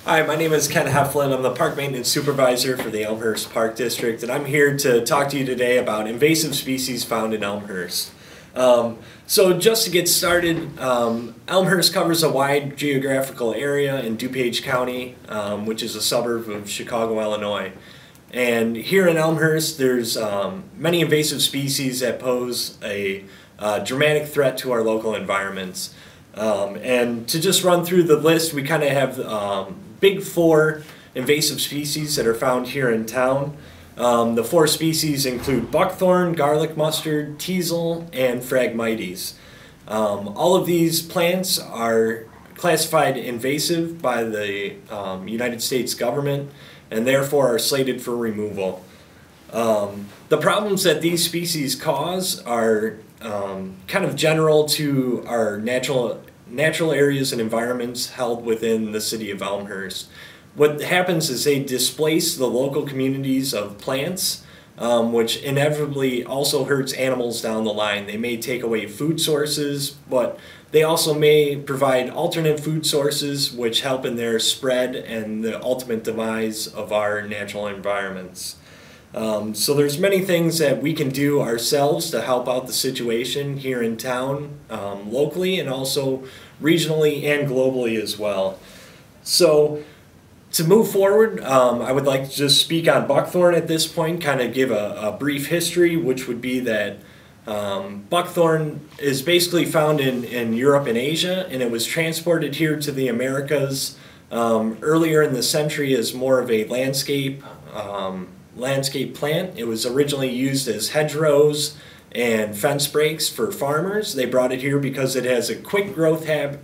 Hi, my name is Ken Heflin. I'm the Park Maintenance Supervisor for the Elmhurst Park District, and I'm here to talk to you today about invasive species found in Elmhurst. So just to get started, Elmhurst covers a wide geographical area in DuPage County, which is a suburb of Chicago, Illinois. And here in Elmhurst, there's many invasive species that pose a dramatic threat to our local environments. And to just run through the list, we kind of have big four invasive species that are found here in town. The four species include buckthorn, garlic mustard, teasel, and phragmites. All of these plants are classified invasive by the United States government and therefore are slated for removal. The problems that these species cause are kind of general to our natural areas and environments held within the city of Elmhurst. What happens is they displace the local communities of plants, which inevitably also hurts animals down the line. They may take away food sources, but they also may provide alternate food sources which help in their spread and the ultimate demise of our natural environments. So there's many things that we can do ourselves to help out the situation here in town, locally and also regionally and globally as well. So to move forward, I would like to just speak on buckthorn at this point, kind of give a brief history, which would be that buckthorn is basically found in Europe and Asia, and it was transported here to the Americas earlier in the century as more of a landscape plant. It was originally used as hedgerows and fence breaks for farmers. They brought it here because it has a quick growth habit,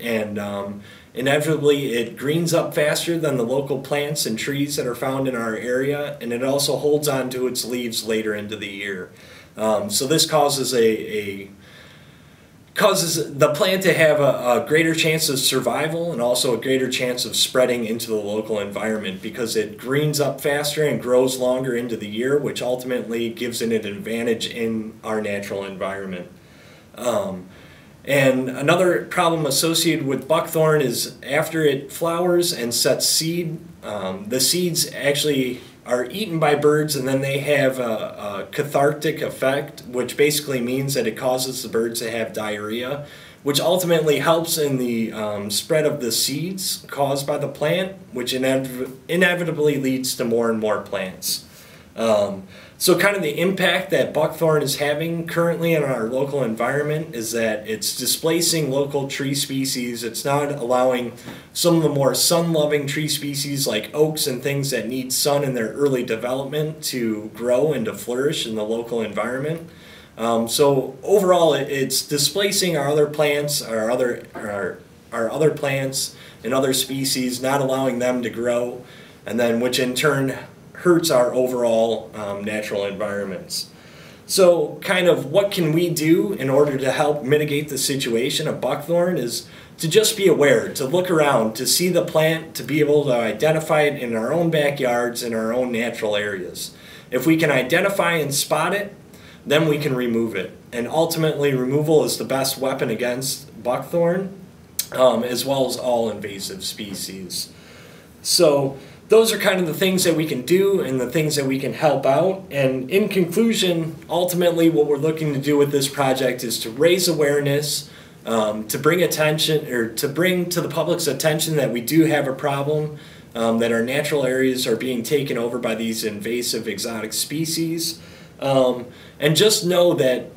and inevitably it greens up faster than the local plants and trees that are found in our area, and it also holds on to its leaves later into the year. So this causes the plant to have a greater chance of survival and also a greater chance of spreading into the local environment because it greens up faster and grows longer into the year, which ultimately gives it an advantage in our natural environment. And another problem associated with buckthorn is after it flowers and sets seed, the seeds actually are eaten by birds, and then they have a cathartic effect, which basically means that it causes the birds to have diarrhea, which ultimately helps in the spread of the seeds caused by the plant, which inevitably leads to more and more plants. So kind of the impact that buckthorn is having currently in our local environment is that it's displacing local tree species. It's not allowing some of the more sun-loving tree species like oaks and things that need sun in their early development to grow and to flourish in the local environment. So overall, it's displacing our other plants, our other plants and other species, not allowing them to grow, and then which in turn hurts our overall natural environments. So kind of what can we do in order to help mitigate the situation of buckthorn is to just be aware, to look around, to see the plant, to be able to identify it in our own backyards, in our own natural areas. If we can identify and spot it, then we can remove it. And ultimately, removal is the best weapon against buckthorn, as well as all invasive species. So those are kind of the things that we can do and the things that we can help out. And in conclusion, ultimately what we're looking to do with this project is to raise awareness, to bring attention, or to bring to the public's attention that we do have a problem, that our natural areas are being taken over by these invasive exotic species. And just know that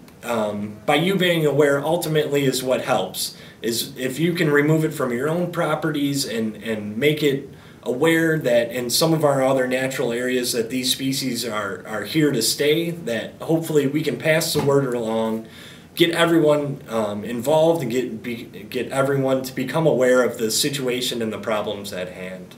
by you being aware ultimately is what helps. Is if you can remove it from your own properties and make it aware that in some of our other natural areas that these species are here to stay, that hopefully we can pass the word along, get everyone involved, and get everyone to become aware of the situation and the problems at hand.